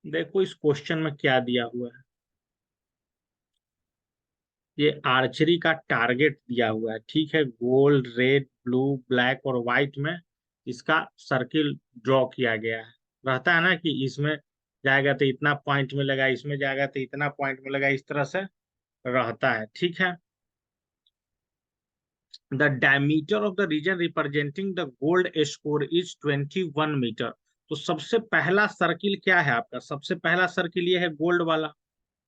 देखो इस क्वेश्चन में क्या दिया हुआ है। ये आर्चरी का टारगेट दिया हुआ है, ठीक है। गोल्ड, रेड, ब्लू, ब्लैक और व्हाइट में इसका सर्किल ड्रॉ किया गया है। रहता है ना कि इसमें जाएगा तो इतना पॉइंट मिलेगा, इसमें जाएगा तो इतना पॉइंट मिलेगा, इस तरह से रहता है, ठीक है। The diameter of the region representing the gold score is 21 metre. तो सबसे पहला सर्किल क्या है आपका? सबसे पहला सर्किल ये है गोल्ड वाला।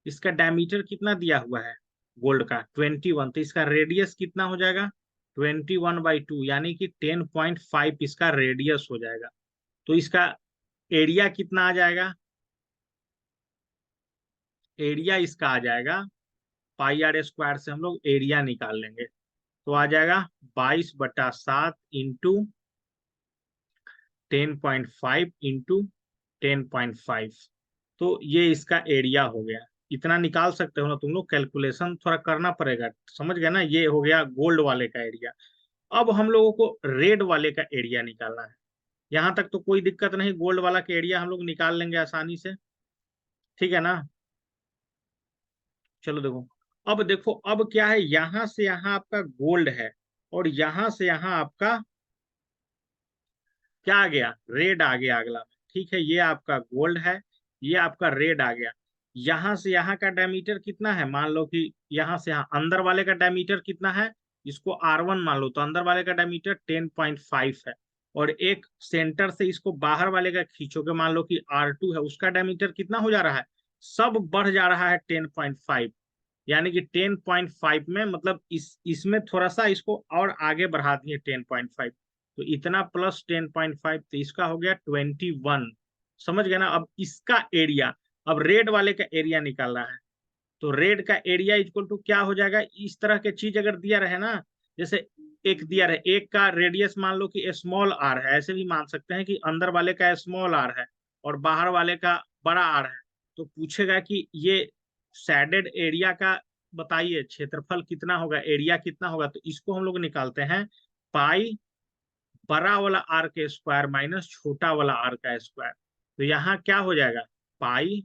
इसका डायमीटर कितना दिया हुआ है गोल्ड का? 21। तो इसका रेडियस कितना हो जाएगा? 21/2, यानी कि 10.5 इसका रेडियस हो जाएगा। तो इसका एरिया कितना आ जाएगा? एरिया इसका आ जाएगा, पाई आर स्क्वायर से हम लोग एरिया निकाल लेंगे, तो आ जाएगा 22/7 इंटू 10.5 इंटू 10.5। तो ये इसका एरिया हो गया। इतना निकाल सकते हो ना तुम लोग, कैलकुलेशन थोड़ा करना पड़ेगा, समझ गए ना। ये हो गया गोल्ड वाले का एरिया। अब हम लोगों को रेड वाले का एरिया निकालना है। यहां तक तो कोई दिक्कत नहीं, गोल्ड वाला का एरिया हम लोग निकाल लेंगे आसानी से, ठीक है ना। चलो देखो, अब देखो, अब क्या है, यहां से यहां आपका गोल्ड है, और यहां से यहां आपका क्या आ गया? रेड आ गया अगला में, ठीक है। ये आपका गोल्ड है, ये आपका रेड आ गया। यहां से यहां का डायमीटर कितना है? मान लो कि यहां से यहां अंदर वाले का डायमीटर कितना है, इसको R1 मान लो, तो अंदर वाले का डायमीटर 10.5 है। और एक सेंटर से इसको बाहर वाले का खींचोगे, मान लो कि R2 है, उसका डायमीटर कितना हो जा रहा है? सब बढ़ जा रहा है 10.5। यानी कि 10.5 में मतलब इसमें थोड़ा सा इसको और आगे बढ़ा दिए 10.5, तो इतना प्लस 10.5, तो इसका हो गया 21। समझ गए ना। अब इसका एरिया, अब रेड वाले का एरिया निकालना है। तो रेड का एरिया इक्वल टू क्या हो जाएगा? इस तरह के चीज अगर दिया रहे ना, जैसे एक दिया रहे, एक का रेडियस मान लो कि स्मॉल आर है, ऐसे भी मान सकते हैं कि अंदर वाले का स्मॉल आर है और बाहर वाले का बड़ा आर है। तो पूछेगा कि ये सैडेड एरिया का बताइए, क्षेत्रफल कितना होगा, एरिया कितना होगा। तो इसको हम लोग निकालते हैं, पाई बड़ा वाला आर के स्क्वायर माइनस छोटा वाला आर का स्क्वायर। तो यहाँ क्या हो जाएगा? पाई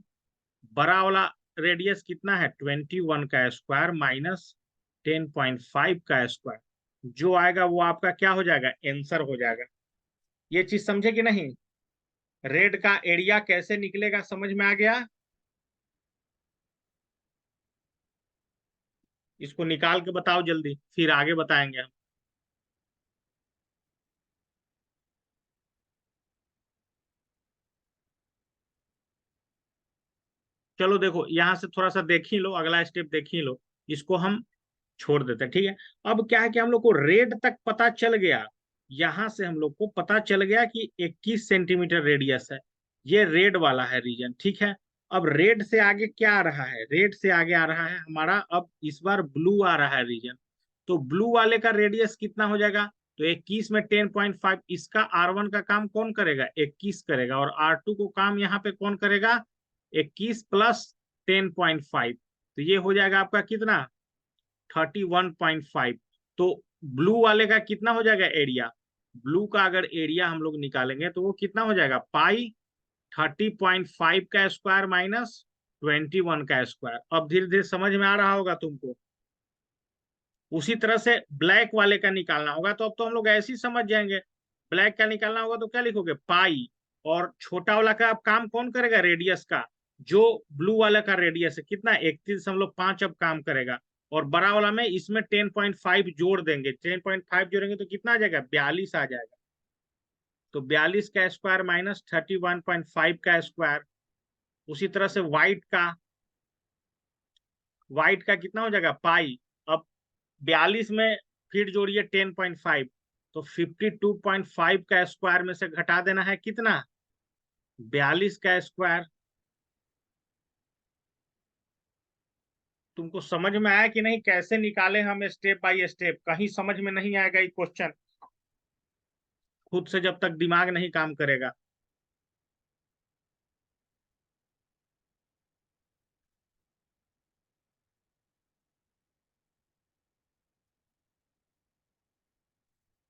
बड़ा वाला रेडियस कितना है? 21 का स्क्वायर माइनस 10.5 का स्क्वायर। जो आएगा वो आपका क्या हो जाएगा? आंसर हो जाएगा। ये चीज समझे कि नहीं? रेड का एरिया कैसे निकलेगा, समझ में आ गया? इसको निकाल के बताओ जल्दी, फिर आगे बताएंगे हम। चलो देखो, यहां से थोड़ा सा देख ही लो, अगला स्टेप देख ही लो, इसको हम छोड़ देते हैं, ठीक है। अब क्या है कि हम लोग को रेड तक पता चल गया। यहां से हम लोग को पता चल गया कि 21 सेंटीमीटर रेडियस है। ये रेड वाला है रीजन, ठीक है। अब रेड से आगे क्या आ रहा है? रेड से आगे आ रहा है हमारा, अब इस बार ब्लू आ रहा है रीजन। तो ब्लू वाले का रेडियस कितना हो जाएगा? तो 21 में 10.5, इसका R1 का काम कौन करेगा? 21 करेगा, और R2 को काम यहाँ पे कौन करेगा? 21 प्लस 10.5। तो ये हो जाएगा आपका कितना? 31.5। तो ब्लू वाले का कितना हो जाएगा एरिया? ब्लू का अगर एरिया हम लोग निकालेंगे तो वो कितना हो जाएगा? पाई 30.5 का स्क्वायर माइनस 21 का स्क्वायर। अब धीरे धीरे समझ में आ रहा होगा तुमको। उसी तरह से ब्लैक वाले का निकालना होगा, तो अब तो हम लोग ऐसे ही समझ जाएंगे। ब्लैक का निकालना होगा तो क्या लिखोगे? पाई, और छोटा वाला का अब काम कौन करेगा? रेडियस का। जो ब्लू वाला का रेडियस है कितना? 31.5 अब काम करेगा। और बड़ा वाला में इसमें 10.5 जोड़ देंगे, 10.5 जोड़ेंगे तो कितना आ जाएगा? 42 आ जाएगा। तो 42 का स्क्वायर माइनस 31.5 का स्क्वायर। उसी तरह से व्हाइट का कितना हो जाएगा? पाई। अब 42 में फिर जोड़िए 10.5, तो 52.5 का स्क्वायर में से घटा देना है कितना? 42 का स्क्वायर। तुमको समझ में आया कि नहीं? कैसे निकाले हम स्टेप बाय स्टेप? कहीं समझ में नहीं आएगा ये क्वेश्चन खुद से जब तक दिमाग नहीं काम करेगा।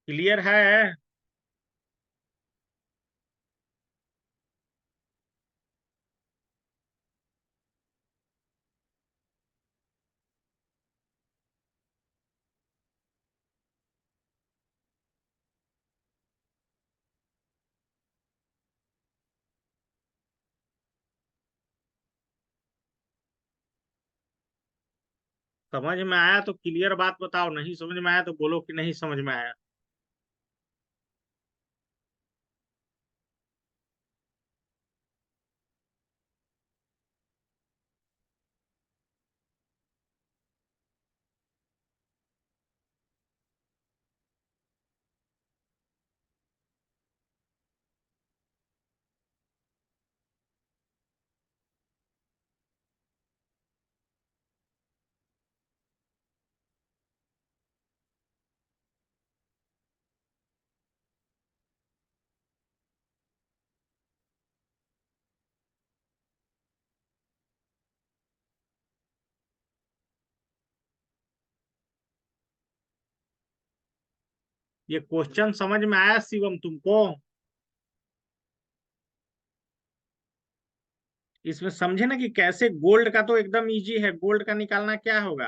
क्लियर है? समझ में आया तो क्लियर बात बताओ, नहीं समझ में आया तो बोलो कि नहीं समझ में आया। ये क्वेश्चन समझ में आया शिवम तुमको? इसमें समझे ना कि कैसे गोल्ड का तो एकदम इजी है। गोल्ड का निकालना क्या होगा?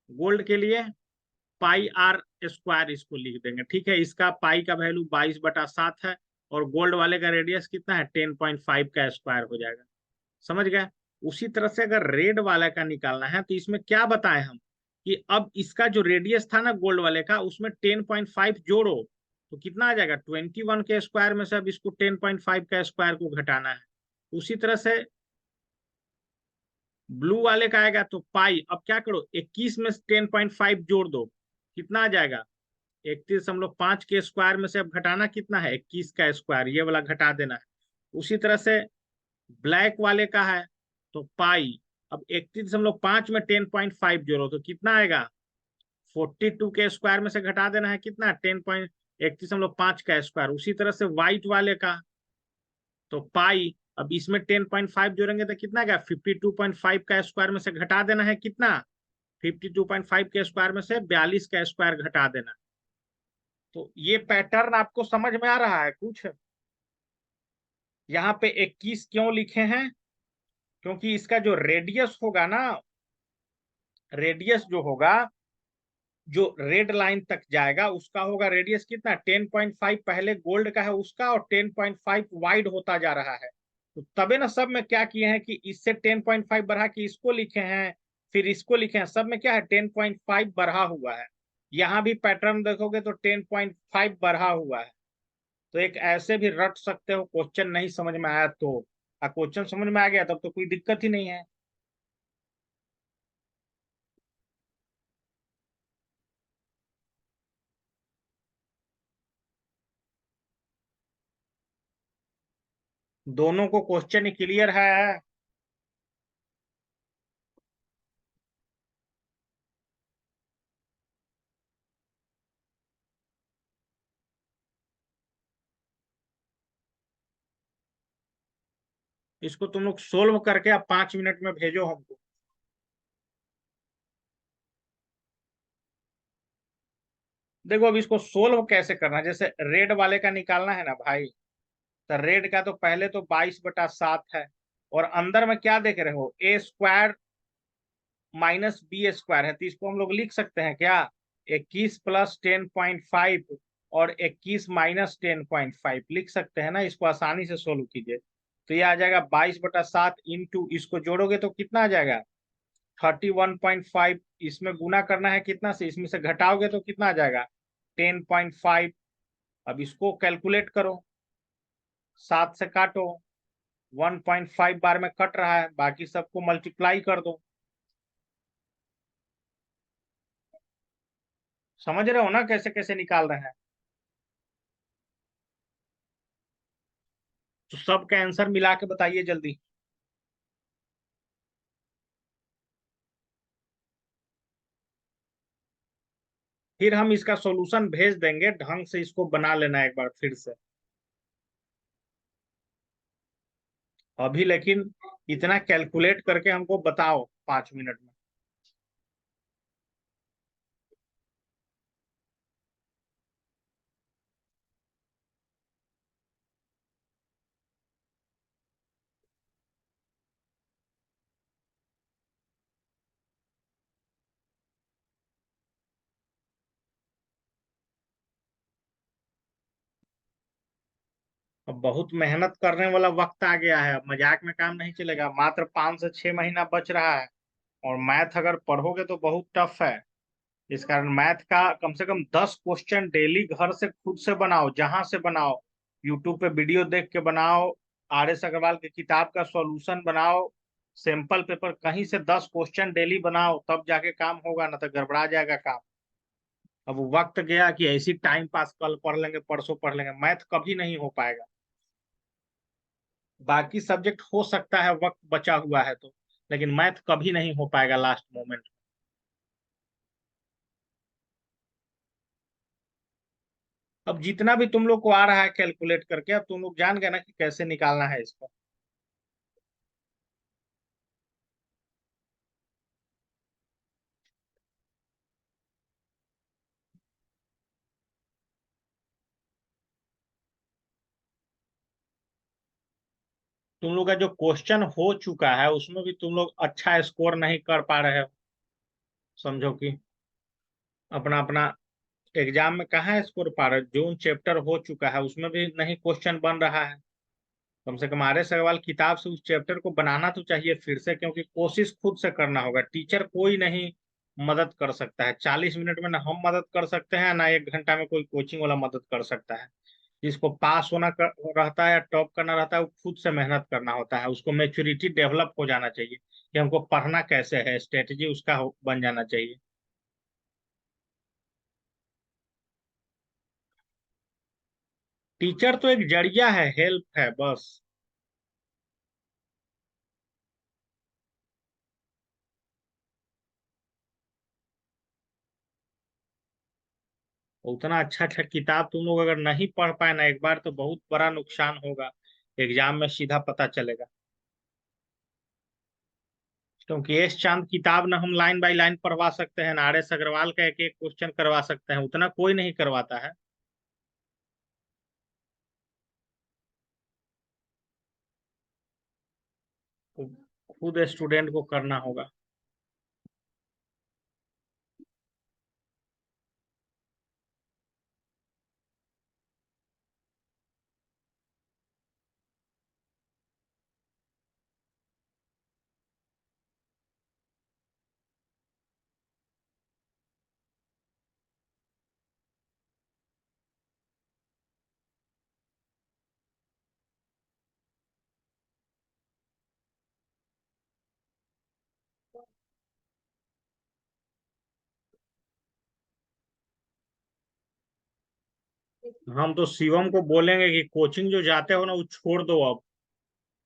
गोल्ड के लिए पाई आर स्क्वायर इसको लिख देंगे, ठीक है। इसका पाई का वैल्यू 22/7 है, और गोल्ड वाले का रेडियस कितना है? 10.5 का स्क्वायर हो जाएगा। समझ गए? उसी तरह से अगर रेड वाला का निकालना है तो इसमें क्या बताएं हम, कि अब इसका जो रेडियस था ना गोल्ड वाले का, उसमें 10.5 जोड़ो तो कितना आ जाएगा? 21 के स्क्वायर में से अब इसको 10.5 का स्क्वायर को घटाना है। उसी तरह से ब्लू वाले का आएगा तो पाई, अब क्या करो, 21 में 10.5 जोड़ दो, कितना आ जाएगा? 31.5 के स्क्वायर में से अब घटाना कितना है? 21 का स्क्वायर, ये वाला घटा देना है। उसी तरह से ब्लैक वाले का है तो पाई, अब 31.5 में 10.5 जोड़ो तो कितना आएगा? 42 के स्क्वायर में से घटा देना है, कितना? 10.31.5 का स्क्वायर। उसी तरह से व्हाइट वाले का तो पाई, अब इसमें 10.5 जोड़ेंगे तो कितना आएगा? 52.5 का स्क्वायर में से घटा देना है, कितना? 52.5 के स्क्वायर में से 42 का स्क्वायर घटा देना। तो ये पैटर्न आपको समझ में आ रहा है कुछ? यहाँ पे 21 क्यों लिखे हैं? क्योंकि इसका जो रेडियस होगा ना, रेडियस जो होगा, जो रेड लाइन तक जाएगा उसका होगा रेडियस कितना? 10.5 पहले गोल्ड का है उसका, और 10.5 वाइड होता जा रहा है। तो तबे ना सब में क्या किए हैं कि इससे 10.5 बढ़ा के इसको लिखे हैं, फिर इसको लिखे हैं। सब में क्या है? 10.5 बढ़ा हुआ है। यहाँ भी पैटर्न देखोगे तो 10.5 बढ़ा हुआ है। तो एक ऐसे भी रट सकते हो, क्वेश्चन नहीं समझ में आया तो। क्वेश्चन समझ में आ गया तब तो कोई दिक्कत ही नहीं है। दोनों को क्वेश्चन क्लियर है? इसको तुम लोग सोल्व करके अब 5 मिनट में भेजो हमको। देखो अब इसको सोल्व कैसे करना है। जैसे रेड वाले का निकालना है ना भाई, तो रेड का तो पहले तो 22/7 है, और अंदर में क्या देख रहे हो? ए स्क्वायर माइनस बी स्क्वायर है, तो इसको हम लोग लिख सकते हैं क्या? 21 प्लस 10.5 और 21 माइनस 10.5 लिख सकते हैं ना। इसको आसानी से सोल्व कीजिए तो ये आ जाएगा 22/7 इंटू, इसको जोड़ोगे तो कितना आ जाएगा? 31.5। इसमें गुना करना है कितना से? इसमें से घटाओगे तो कितना आ जाएगा? 10.5। अब इसको कैलकुलेट करो, 7 से काटो, 1.5 बार में कट रहा है, बाकी सबको मल्टीप्लाई कर दो। समझ रहे हो ना कैसे कैसे निकाल रहे हैं? तो सबका आंसर मिला के बताइए जल्दी। फिर हम इसका सॉल्यूशन भेज देंगे, ढंग से इसको बना लेना एक बार फिर से। अभी लेकिन इतना कैलकुलेट करके हमको बताओ 5 मिनट में। अब बहुत मेहनत करने वाला वक्त आ गया है, अब मजाक में काम नहीं चलेगा। मात्र 5 से 6 महीना बच रहा है। और मैथ अगर पढ़ोगे तो बहुत टफ है। इस कारण मैथ का कम से कम 10 क्वेश्चन डेली घर से खुद से बनाओ, जहां से बनाओ, यूट्यूब पे वीडियो देख के बनाओ, आर एस अग्रवाल की किताब का सॉल्यूशन बनाओ, सैंपल पेपर कहीं से 10 क्वेश्चन डेली बनाओ, तब जाके काम होगा, ना तो गड़बड़ा जाएगा काम। अब वो वक्त गया कि ऐसी टाइम पास कल पढ़ लेंगे परसों पढ़ लेंगे, मैथ कभी नहीं हो पाएगा। बाकी सब्जेक्ट हो सकता है वक्त बचा हुआ है तो, लेकिन मैथ कभी नहीं हो पाएगा लास्ट मोमेंट। अब जितना भी तुम लोग को आ रहा है कैलकुलेट करके, अब तुम लोग जान गए ना कि कैसे निकालना है इसको। तुम लोग का जो क्वेश्चन हो चुका है उसमें भी तुम लोग अच्छा स्कोर नहीं कर पा रहे हो। समझो कि अपना अपना एग्जाम में कहाँ स्कोर पा रहे हो, जो चैप्टर हो चुका है उसमें भी नहीं क्वेश्चन बन रहा है। कम से कम आर्य सवाल किताब से उस चैप्टर को बनाना तो चाहिए फिर से, क्योंकि कोशिश खुद से करना होगा, टीचर कोई नहीं मदद कर सकता है। 40 मिनट में ना हम मदद कर सकते हैं, ना 1 घंटा में कोई कोचिंग वाला मदद कर सकता है। जिसको पास रहता है या टॉप करना रहता है वो खुद से मेहनत करना होता है, उसको मेच्योरिटी डेवलप हो जाना चाहिए कि हमको पढ़ना कैसे है, स्ट्रेटेजी उसका बन जाना चाहिए। टीचर तो एक जरिया है, हेल्प है बस। उतना अच्छा अच्छा किताब तुम लोग अगर नहीं पढ़ पाए ना एक बार, तो बहुत बड़ा नुकसान होगा, एग्जाम में सीधा पता चलेगा। क्योंकि एस चांद किताब ना हम लाइन बाय लाइन पढ़वा सकते हैं, ना आर एस अग्रवाल का एक एक क्वेश्चन करवा सकते हैं, उतना कोई नहीं करवाता है। तो खुद स्टूडेंट को करना होगा। हम तो शिवम को बोलेंगे कि कोचिंग जो जाते हो ना वो छोड़ दो अब,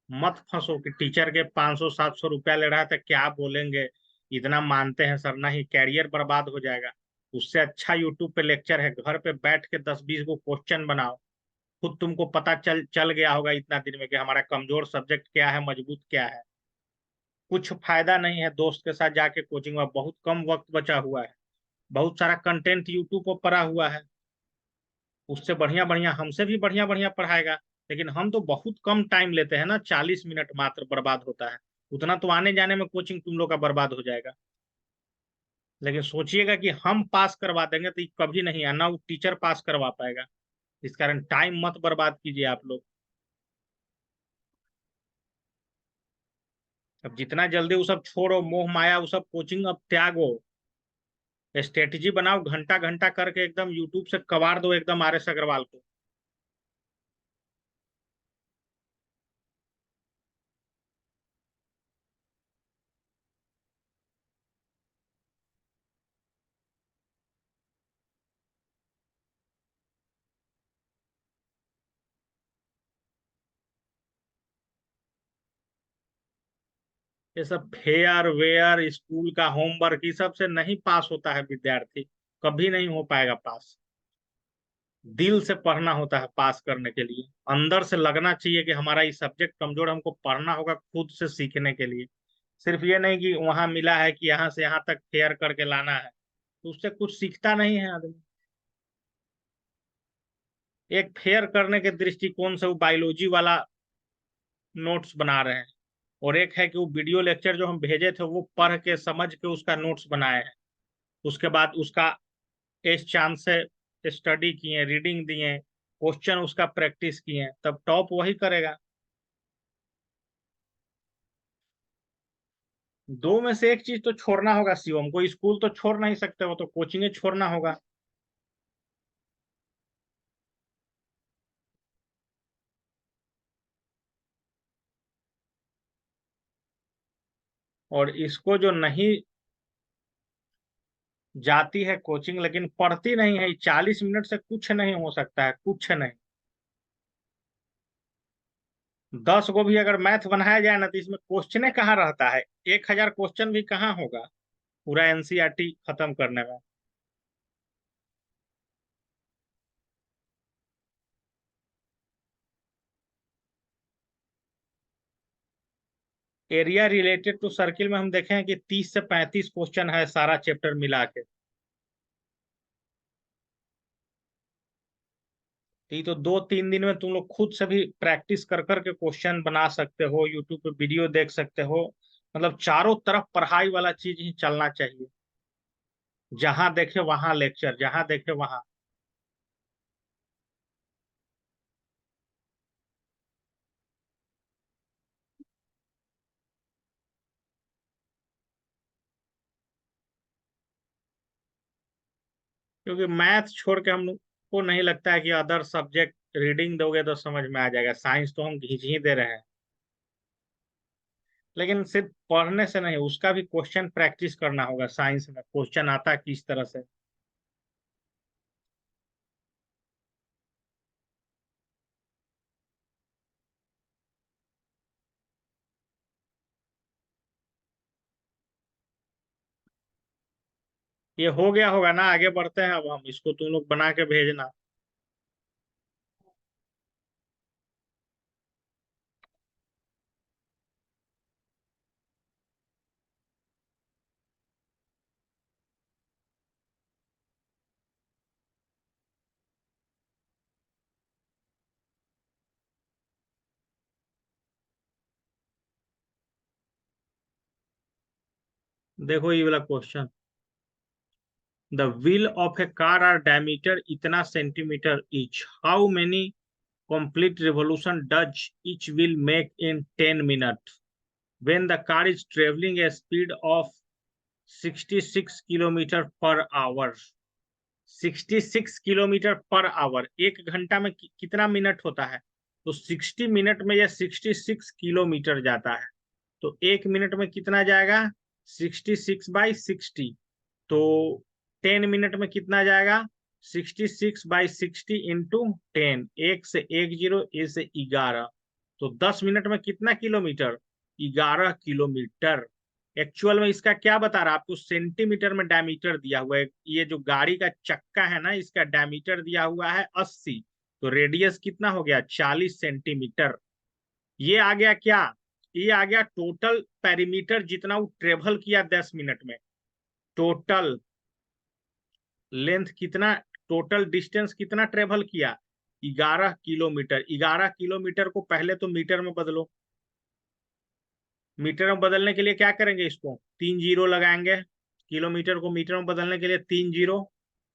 मत फंसो कि टीचर के 500 700 रुपया ले रहा है तो क्या बोलेंगे, इतना मानते हैं सर, नहीं कैरियर बर्बाद हो जाएगा। उससे अच्छा यूट्यूब पे लेक्चर है, घर पे बैठ के 10 20 को क्वेश्चन बनाओ, खुद तुमको पता चल चल गया होगा इतना दिन में कि हमारा कमजोर सब्जेक्ट क्या है, मजबूत क्या है। कुछ फायदा नहीं है दोस्त के साथ जाके कोचिंग में, बहुत कम वक्त बचा हुआ है, बहुत सारा कंटेंट यूट्यूब पर पड़ा हुआ है, उससे बढ़िया बढ़िया हमसे भी बढ़िया बढ़िया पढ़ाएगा। लेकिन हम तो बहुत कम टाइम लेते हैं ना, 40 मिनट मात्र बर्बाद होता है, उतना तो आने जाने में कोचिंग तुम लोग का बर्बाद हो जाएगा। लेकिन सोचिएगा कि हम पास करवा देंगे तो ये कभी नहीं आना, वो टीचर पास करवा पाएगा। इस कारण टाइम मत बर्बाद कीजिए आप लोग। अब जितना जल्दी वो सब छोड़ो, मोह माया वो सब कोचिंग अब त्यागो, स्ट्रेटेजी बनाओ, घंटा घंटा करके एकदम यूट्यूब से कबाड़ दो एकदम आर एस अग्रवाल को। ये सब फेयर वेयर स्कूल का होमवर्क ये सब से नहीं पास होता है विद्यार्थी, कभी नहीं हो पाएगा पास। दिल से पढ़ना होता है पास करने के लिए, अंदर से लगना चाहिए कि हमारा ये सब्जेक्ट कमजोर, हमको पढ़ना होगा खुद से सीखने के लिए। सिर्फ ये नहीं कि वहां मिला है कि यहाँ से यहाँ तक फेयर करके लाना है, तो उससे कुछ सीखता नहीं है आदमी। एक फेयर करने के दृष्टिकोण से वो बायोलॉजी वाला नोट्स बना रहे हैं, और एक है कि वो वीडियो लेक्चर जो हम भेजे थे वो पढ़ के समझ के उसका नोट्स बनाए हैं, उसके बाद उसका इस चांस से स्टडी किए, रीडिंग दिए, क्वेश्चन उसका प्रैक्टिस किए, तब टॉप वही करेगा। दो में से एक चीज तो छोड़ना होगा शिवम को, स्कूल तो छोड़ नहीं सकते, वो तो कोचिंग छोड़ना होगा। और इसको जो नहीं जाती है कोचिंग लेकिन पढ़ती नहीं है, 40 मिनट से कुछ नहीं हो सकता है, कुछ नहीं। 10 को भी अगर मैथ बनाया जाए ना तो इसमें क्वेश्चन कहाँ रहता है, 1000 क्वेश्चन भी कहाँ होगा पूरा एनसीईआरटी खत्म करने में। एरिया रिलेटेड टू सर्किल में हम देखें कि 30 से 35 क्वेश्चन है सारा चैप्टर मिला के। तो ये तो 2-3 दिन में तुम लोग खुद से भी प्रैक्टिस कर करके क्वेश्चन बना सकते हो, यूट्यूब पे वीडियो देख सकते हो। मतलब चारों तरफ पढ़ाई वाला चीज ही चलना चाहिए, जहां देखे वहां लेक्चर, जहां देखे वहां। क्योंकि मैथ छोड़ के हम लोग को नहीं लगता है कि अदर सब्जेक्ट रीडिंग दोगे तो समझ में आ जाएगा, साइंस तो हम घींच ही दे रहे हैं। लेकिन सिर्फ पढ़ने से नहीं, उसका भी क्वेश्चन प्रैक्टिस करना होगा, साइंस में क्वेश्चन आता है किस तरह से। ये हो गया होगा ना, आगे बढ़ते हैं अब हम, इसको तुम लोग बना के भेजना। देखो ये वाला question, the wheel of a car are diameter इतना centimetre each, how many complete revolution does each wheel make in 10 minutes when the car is traveling a speed of 66 kilometre per hour. 66 kilometre per hour, 1 घंटा में कितना minute होता है? तो 60 minute में यह 66 kilometre जाता है। तो 1 मिनट में कितना जाएगा? 66/60। तो 10 मिनट में कितना जाएगा? 66/60 इंटू 10, एक से एक जीरो, ए से 11। तो 10 मिनट में कितना किलोमीटर? 11 किलोमीटर। एक्चुअल में इसका क्या बता रहा है आपको? सेंटीमीटर में डायमीटर दिया हुआ है, ये जो गाड़ी का चक्का है ना, इसका डायमीटर दिया हुआ है 80। तो रेडियस कितना हो गया? 40 सेंटीमीटर। ये आ गया क्या? ये आ गया टोटल पेरीमीटर जितना वो ट्रेवल किया 10 मिनट में। टोटल लेंथ कितना, टोटल डिस्टेंस कितना ट्रेवल किया? 11 किलोमीटर। 11 किलोमीटर को पहले तो मीटर में बदलो। मीटर में बदलने के लिए क्या करेंगे? इसको 3 जीरो लगाएंगे। किलोमीटर को मीटर में बदलने के लिए 3 जीरो।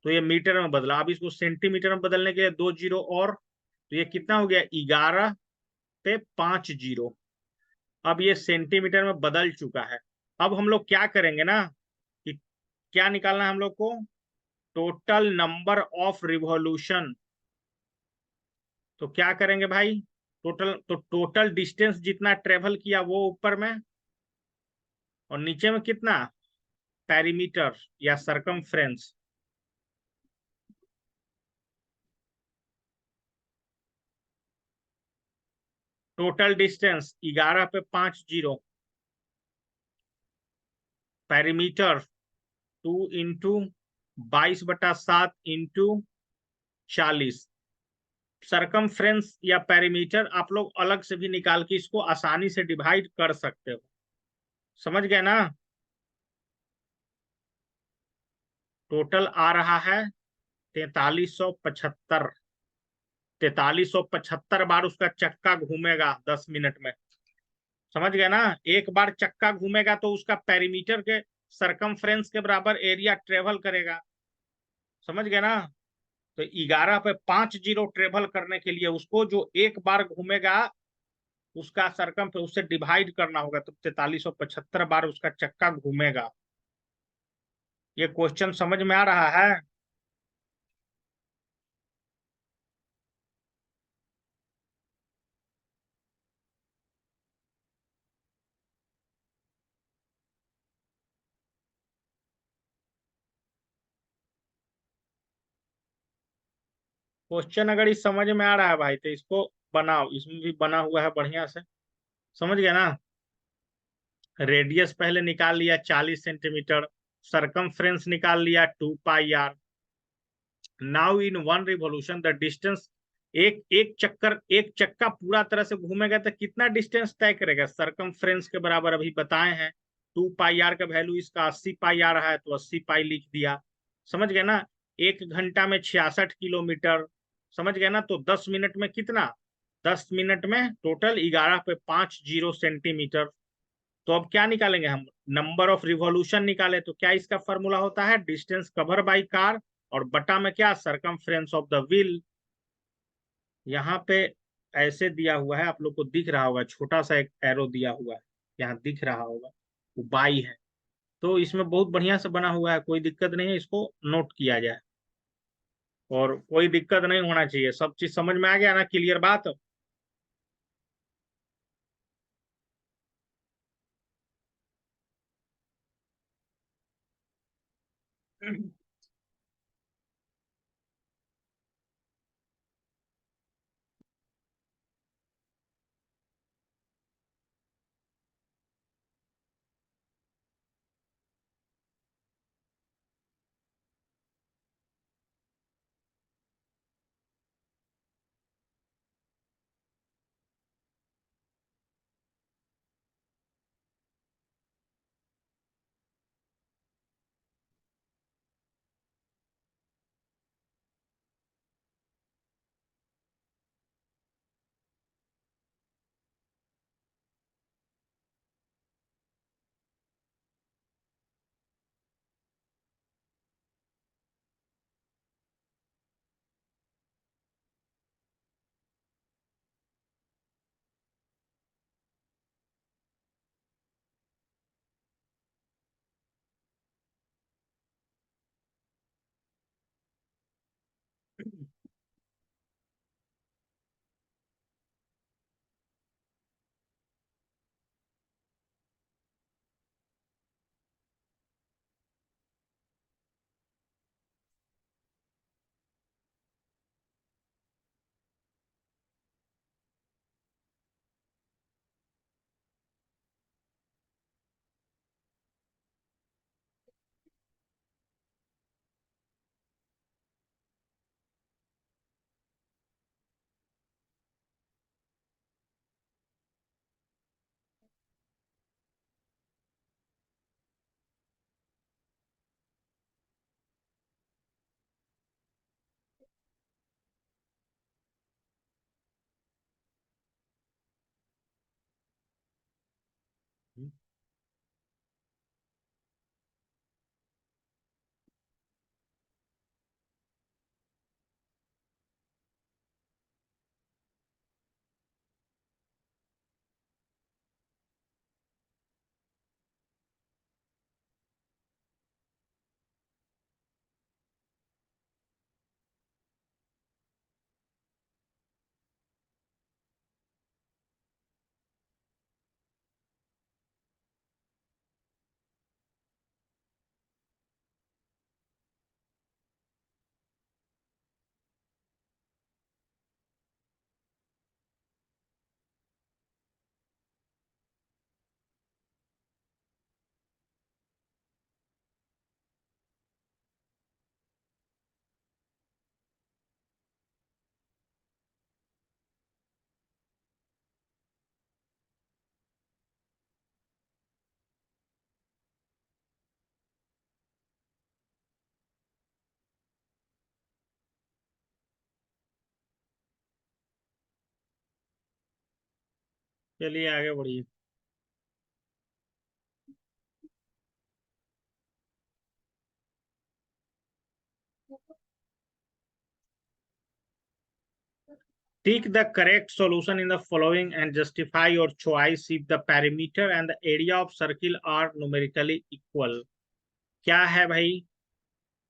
तो ये मीटर में बदला। अब इसको सेंटीमीटर में बदलने के लिए 2 जीरो और। तो ये कितना हो गया? 11 पे 5 जीरो। अब ये सेंटीमीटर में बदल चुका है। अब हम लोग क्या करेंगे ना, कि क्या निकालना है हम लोग को? Total number of revolution. तो क्या करेंगे भाई? टोटल डिस्टेंस जितना ट्रेवल किया वो ऊपर में, और नीचे में कितना? पेरीमीटर या सरकमफ्रेंस। टोटल डिस्टेंस 11 पे 5 zero, perimeter 2 into 22/7 into 40। Circumference या पेरीमीटर आप लोग अलग से भी निकाल के इसको आसानी से डिवाइड कर सकते हो। समझ गए ना? टोटल आ रहा है 4375। 4375 बार उसका चक्का घूमेगा 10 मिनट में। समझ गए ना? एक बार चक्का घूमेगा तो उसका पेरीमीटर के सरकमफ्रेंस के बराबर एरिया ट्रेवल करेगा। समझ गए ना? तो 11 पे 5 जीरो ट्रेवल करने के लिए उसको जो एक बार घूमेगा, उसका सरकम पे उससे डिवाइड करना होगा, तो 4375 बार उसका चक्का घूमेगा। ये क्वेश्चन समझ में आ रहा है? क्वेश्चन अगर इस समझ में आ रहा है भाई, तो इसको बनाओ, इसमें भी बना हुआ है बढ़िया से। समझ गया ना? रेडियस पहले निकाल लिया 40 सेंटीमीटर, सरकमफ्रेंस निकाल लिया 2 pi r. Now in one revolution the distance, एक चक्का पूरा तरह से घूमेगा तो कितना डिस्टेंस तय करेगा? सरकमफ्रेंस के बराबर अभी बताए हैं, 2 पाई आर का वैल्यू इसका 80 पाई आ रहा है, तो 80 पाई लिख दिया। समझ गए ना? 1 घंटा में 66 किलोमीटर। समझ गए ना? तो 10 मिनट में कितना? 10 मिनट में टोटल 11 पे 50 सेंटीमीटर। तो अब क्या निकालेंगे हम? नंबर ऑफ रिवॉल्यूशन निकाले, तो क्या इसका फॉर्मूला होता है? डिस्टेंस कवर बाई कार, और बटा में क्या? Circumference of the wheel. यहाँ पे ऐसे दिया हुआ है, आप लोग को दिख रहा होगा, छोटा सा एक एरो दिया हुआ है, यहाँ दिख रहा होगा, वो बाई है। तो इसमें बहुत बढ़िया से बना हुआ है, कोई दिक्कत नहीं है, इसको नोट किया जाए। और कोई दिक्कत नहीं होना चाहिए, सब चीज समझ में आ गया ना? क्लियर बात? चलिए आगे बढ़िए। Tick the correct solution in the following and justify your choice if the perimeter and the area of circle are numerically equal. क्या है भाई?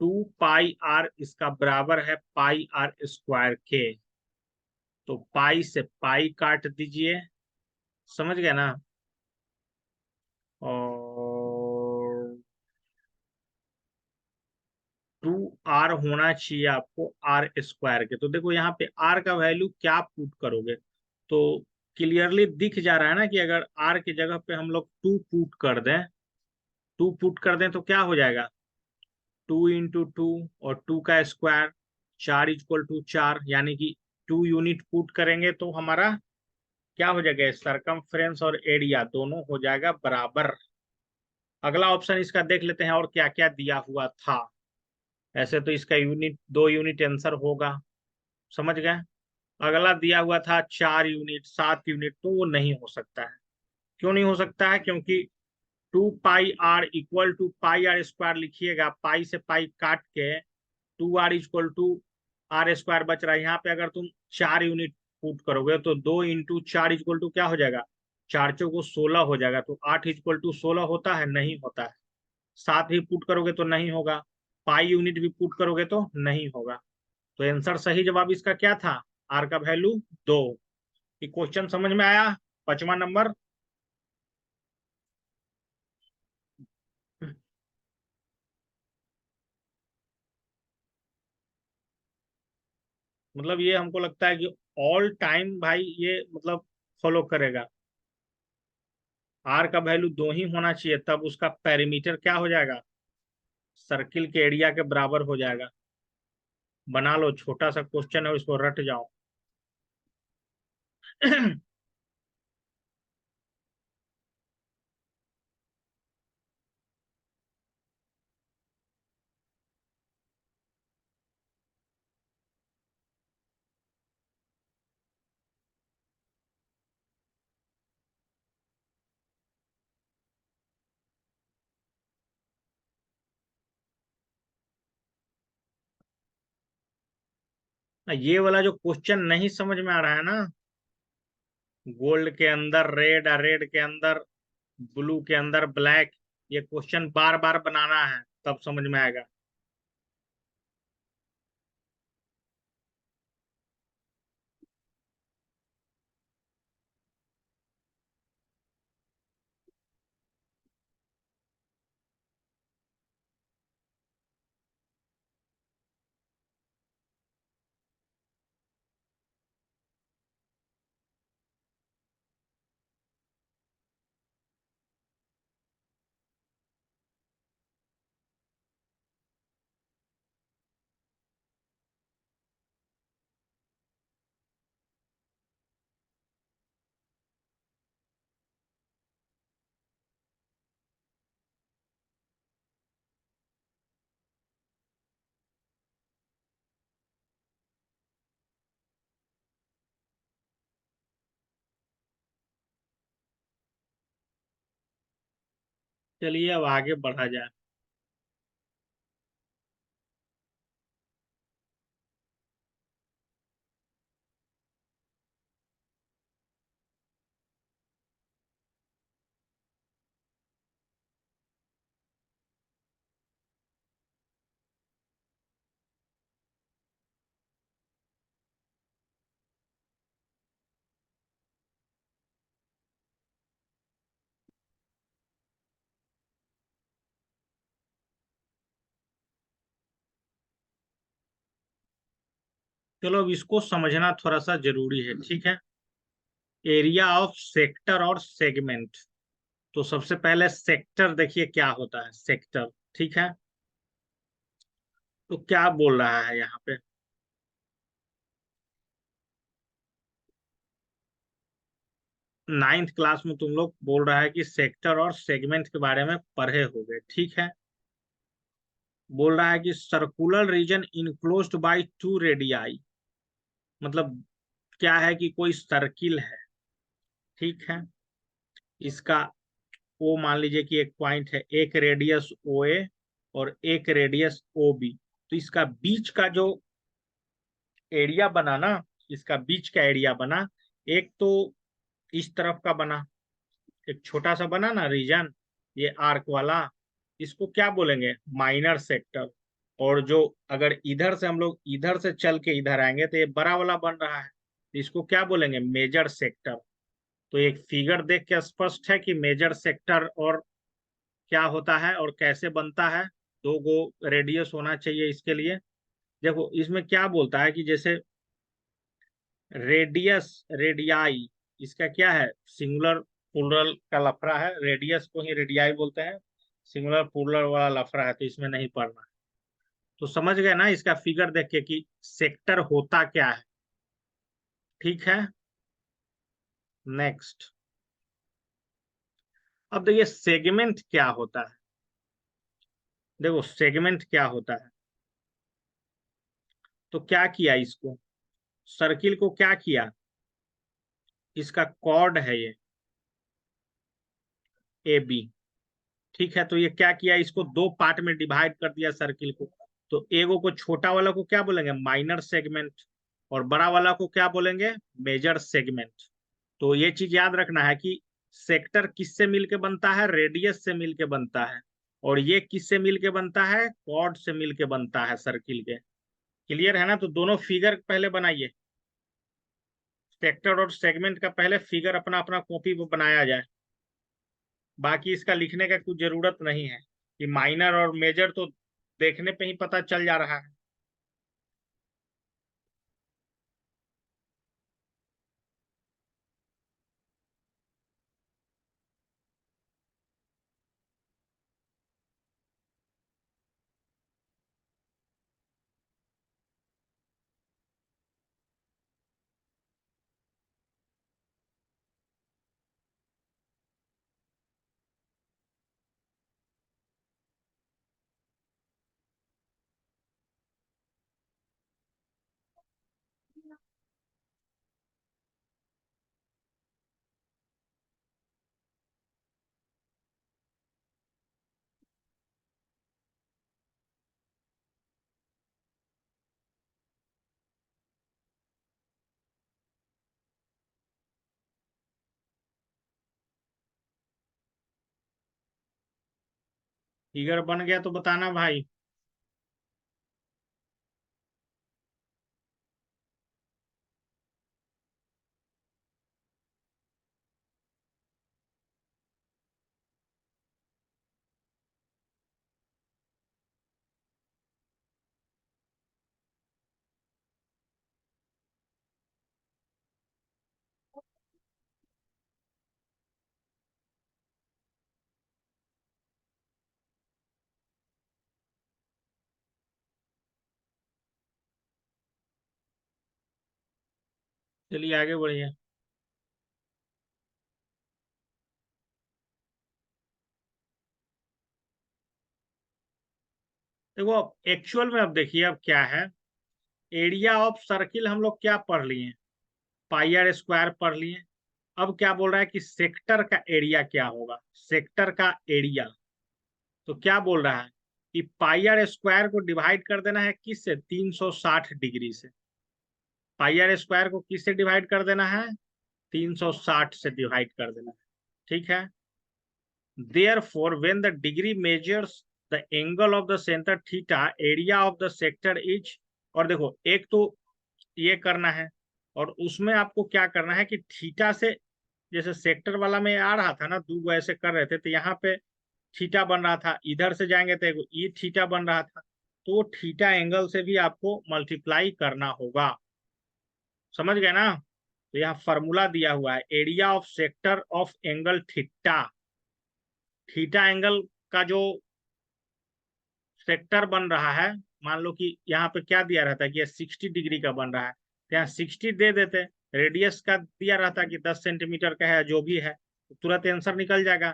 2 पाई आर इसका बराबर है पाई आर स्क्वायर के। तो पाई से पाई काट दीजिए, समझ गए ना। और 2 आर होना चाहिए आपको आर स्क्वायर के। तो देखो यहाँ पे आर का वैल्यू क्या पुट करोगे, तो क्लियरली दिख जा रहा है ना कि अगर आर की जगह पे हम लोग 2 पुट कर दें तो क्या हो जाएगा? 2 × 2 और 2 का स्क्वायर, 4 = 4, यानी कि 2 यूनिट पुट करेंगे तो हमारा क्या हो जाएगा? सरकमफ्रेंस और एरिया दोनों हो जाएगा बराबर। अगला ऑप्शन इसका देख लेते हैं और क्या क्या दिया हुआ था। ऐसे तो इसका यूनिट 2 यूनिट आंसर होगा, समझ गए। अगला दिया हुआ था 4 यूनिट, 7 यूनिट, तो वो नहीं हो सकता है। क्यों नहीं हो सकता है? क्योंकि 2 pi are = pi r square लिखिएगा, पाई से पाई काट के 2 r = r स्क्वायर बच रहा है। यहाँ पे अगर तुम 4 यूनिट पुट करोगे तो 2 × 4 क्या हो जाएगा? 4 × 4 = 16 हो जाएगा। तो 8 = 16 होता है? नहीं होता है। 7 भी पुट करोगे तो नहीं होगा, पाई यूनिट भी पुट करोगे तो नहीं होगा। तो आंसर, सही जवाब इसका क्या था? आर का वैल्यू 2। ये क्वेश्चन समझ में आया? 5वां नंबर। मतलब ये हमको लगता है कि ऑल टाइम भाई ये मतलब फॉलो करेगा। आर का वैल्यू 2 ही होना चाहिए, तब उसका पेरीमीटर क्या हो जाएगा? सर्किल के एरिया के बराबर हो जाएगा। बना लो, छोटा सा क्वेश्चन है, उसको रट जाओ। ये वाला जो क्वेश्चन नहीं समझ में आ रहा है ना, गोल्ड के अंदर रेड, रेड के अंदर ब्लू, के अंदर ब्लैक, ये क्वेश्चन बार बार बनाना है, तब समझ में आएगा। चलिए अब आगे बढ़ा जाए। चलो अब इसको समझना थोड़ा सा जरूरी है, ठीक है। एरिया ऑफ सेक्टर और सेगमेंट। तो सबसे पहले सेक्टर देखिए क्या होता है, सेक्टर, ठीक है। तो क्या बोल रहा है यहाँ पे? 9th क्लास में तुम लोग बोल रहा है कि सेक्टर और सेगमेंट के बारे में पढ़े हो गए, ठीक है। बोल रहा है कि circular region enclosed bye 2 radii. मतलब क्या है कि कोई सर्किल है, ठीक है। इसका ओ मान लीजिए कि एक पॉइंट है, एक रेडियस ओ ए और एक रेडियस ओ बी। तो इसका बीच का जो एरिया बना ना, इसका बीच का एरिया बना, एक तो इस तरफ का बना, एक छोटा सा बना ना रीजन, ये आर्क वाला, इसको क्या बोलेंगे, माइनर सेक्टर। और जो अगर इधर से हम लोग इधर से चल के इधर आएंगे तो ये बड़ा वाला बन रहा है, तो इसको क्या बोलेंगे, मेजर सेक्टर। तो एक फिगर देख के स्पष्ट है कि मेजर सेक्टर और क्या होता है और कैसे बनता है। दो गो रेडियस होना चाहिए इसके लिए। देखो इसमें क्या बोलता है कि जैसे रेडियस, रेडियाई, इसका क्या है, सिंगुलर प्लूरल का लफड़ा है, रेडियस को ही रेडियाई बोलते हैं, सिंगुलर प्लूरल वाला लफड़ा है, तो इसमें नहीं पढ़ना। तो समझ गए ना इसका फिगर देख के कि सेक्टर होता क्या है। ठीक है, नेक्स्ट। अब देखिए सेगमेंट क्या होता है। देखो सेगमेंट क्या होता है, तो क्या किया इसको, सर्किल को क्या किया, इसका कॉर्ड है ये ए बी। ठीक है, तो ये क्या किया, इसको दो पार्ट में डिवाइड कर दिया सर्किल को। तो एगो को, छोटा वाला को क्या बोलेंगे, माइनर सेगमेंट, और बड़ा वाला को क्या बोलेंगे, मेजर सेगमेंट। तो ये चीज याद रखना है कि सेक्टर किससे मिलके बनता है, रेडियस से मिलके बनता है, और ये किससे मिलके बनता है, कॉर्ड से मिलके बनता है सर्किल के। क्लियर है ना। तो दोनों फिगर पहले बनाइए, सेक्टर और सेगमेंट का पहले फिगर अपना अपना कॉपी पर बनाया जाए। बाकी इसका लिखने का कुछ जरूरत नहीं है, कि माइनर और मेजर तो देखने पे ही पता चल जा रहा है। फिगर बन गया तो बताना भाई। चलिए आगे बढ़िए। देखो एक्चुअल में अब देखिए अब क्या है, एरिया ऑफ सर्किल हम लोग क्या पढ़ लिए, पाई आर स्क्वायर पढ़ लिए। अब क्या बोल रहा है कि सेक्टर का एरिया क्या होगा, सेक्टर का एरिया। तो क्या बोल रहा है कि पाई आर स्क्वायर को डिवाइड कर देना है किससे, 360 डिग्री से। पाई आर स्क्वायर को किससे डिवाइड कर देना है, 360 से डिवाइड कर देना है। ठीक है, therefore when the degree measures the angle of the center theta, area of the sector is। और देखो एक तो ये करना है, और उसमें आपको क्या करना है कि थीटा से, जैसे सेक्टर वाला में आ रहा था ना, दो ऐसे कर रहे थे, तो यहाँ पे थीटा बन रहा था, इधर से जाएंगे तो ये थीटा बन रहा था, तो वो थीटा एंगल से भी आपको मल्टीप्लाई करना होगा। समझ गए ना। तो यहाँ फॉर्मूला दिया हुआ है, area of sector of angle theta. Theta angle का जो सेक्टर बन रहा है, मान लो कि यहाँ पे क्या दिया रहता है कि ये 60 डिग्री का बन रहा है, तो यहाँ 60 दे देते, रेडियस का दिया रहता कि 10 सेंटीमीटर का है जो भी है, तो तुरंत आंसर निकल जाएगा।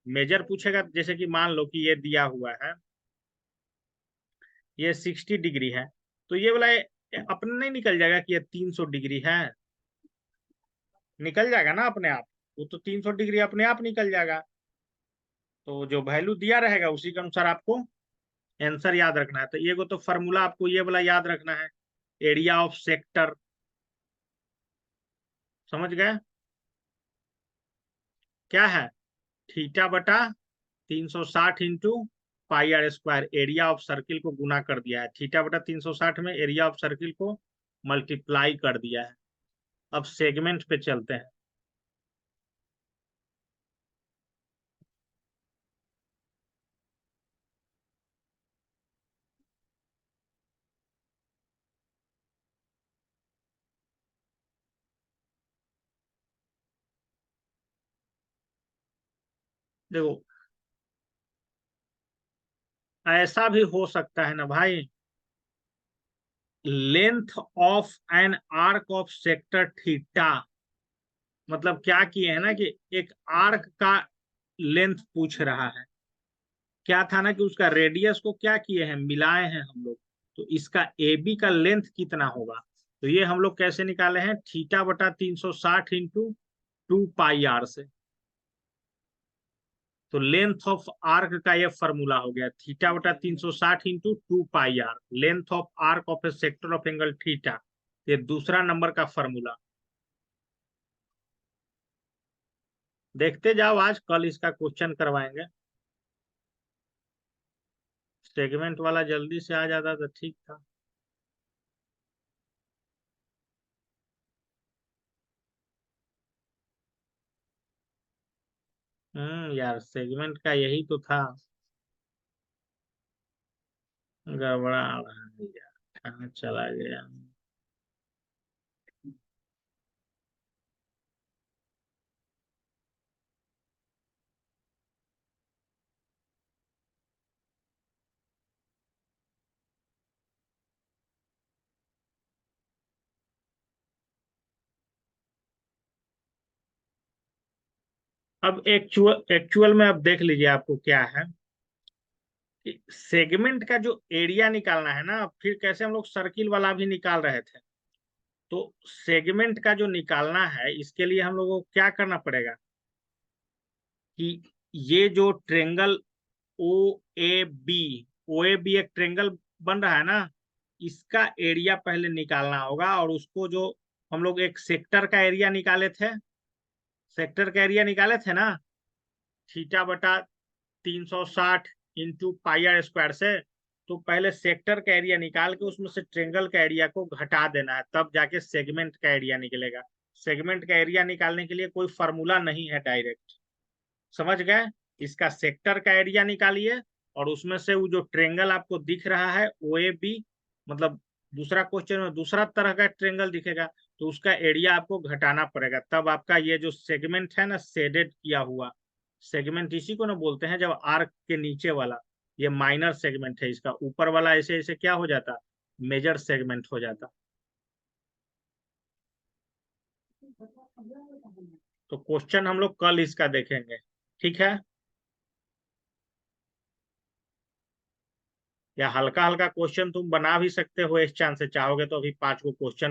मेजर पूछेगा, जैसे कि मान लो कि ये दिया हुआ है, ये 60 डिग्री है, तो ये वाला अपने नहीं निकल जाएगा कि ये 300 डिग्री है, निकल जाएगा ना अपने आप। वो तो 300 डिग्री अपने आप निकल जाएगा। तो जो वैल्यू दिया रहेगा उसी के अनुसार आपको आंसर याद रखना है। तो ये को तो फॉर्मूला आपको ये वाला याद रखना है, एरिया ऑफ सेक्टर समझ गए? क्या है? थीटा बटा 360 into pi r square, area of circle को गुना कर दिया है। थीटा बटा 360 में एरिया ऑफ सर्किल को मल्टीप्लाई कर दिया है। अब सेगमेंट पे चलते हैं। देखो, ऐसा भी हो सकता है ना भाई, length of an arc of sector theta, मतलब क्या किए है ना कि एक आर्क का लेंथ पूछ रहा है। क्या था ना कि उसका रेडियस को क्या किए हैं, मिलाए हैं हम लोग। तो इसका ए बी का लेंथ कितना होगा, तो ये हम लोग कैसे निकाले हैं, थीटा बटा 360 इंटू 2 पाई आर से। तो लेंथ ऑफ आर्क का ये फॉर्मूला हो गया, थीटा बटा 360 into 2 pi r, length of arc of a sector of angle theta. ये दूसरा नंबर का फॉर्मूला। देखते जाओ, आज कल इसका क्वेश्चन करवाएंगे। सेगमेंट वाला जल्दी से आ जाता तो ठीक था। यार, सेगमेंट का यही तो था। गड़बड़ा रहा है यार, कहाँ चला गया। अब एक्चुअल एक्चुअल में अब देख लीजिए आपको क्या है कि सेगमेंट का जो एरिया निकालना है ना, फिर कैसे हम लोग सर्किल वाला भी निकाल रहे थे। तो सेगमेंट का जो निकालना है, इसके लिए हम लोगों को क्या करना पड़ेगा कि ये जो triangle O A B, O A B एक ट्रेंगल बन रहा है ना, इसका एरिया पहले निकालना होगा। और उसको जो हम लोग एक सेक्टर का एरिया निकाले थे, सेक्टर का एरिया निकाले थे ना, थीटा बटा 360 इंटू पाई आर स्क्वायर से। तो पहले सेक्टर का एरिया निकाल के उसमें से ट्रेंगल का एरिया को घटा देना है, तब जाके सेगमेंट का एरिया निकलेगा। सेगमेंट का एरिया निकालने के लिए कोई फार्मूला नहीं है डायरेक्ट, समझ गए? इसका सेक्टर का एरिया निकालिए, और उसमें से वो जो ट्रेंगल आपको दिख रहा है ओ ए बी, मतलब दूसरा क्वेश्चन में दूसरा तरह का ट्रेंगल दिखेगा, तो उसका एरिया आपको घटाना पड़ेगा। तब आपका ये जो सेगमेंट है ना, शेडेड किया हुआ सेगमेंट, इसी को ना बोलते हैं जब आर्क के नीचे वाला, ये माइनर सेगमेंट है। इसका ऊपर वाला ऐसे ऐसे क्या हो जाता, मेजर सेगमेंट हो जाता। तो क्वेश्चन हम लोग कल इसका देखेंगे, ठीक है? या हल्का हल्का क्वेश्चन तुम बना भी सकते हो इस चांस से, चाहोगे तो अभी 5 को क्वेश्चन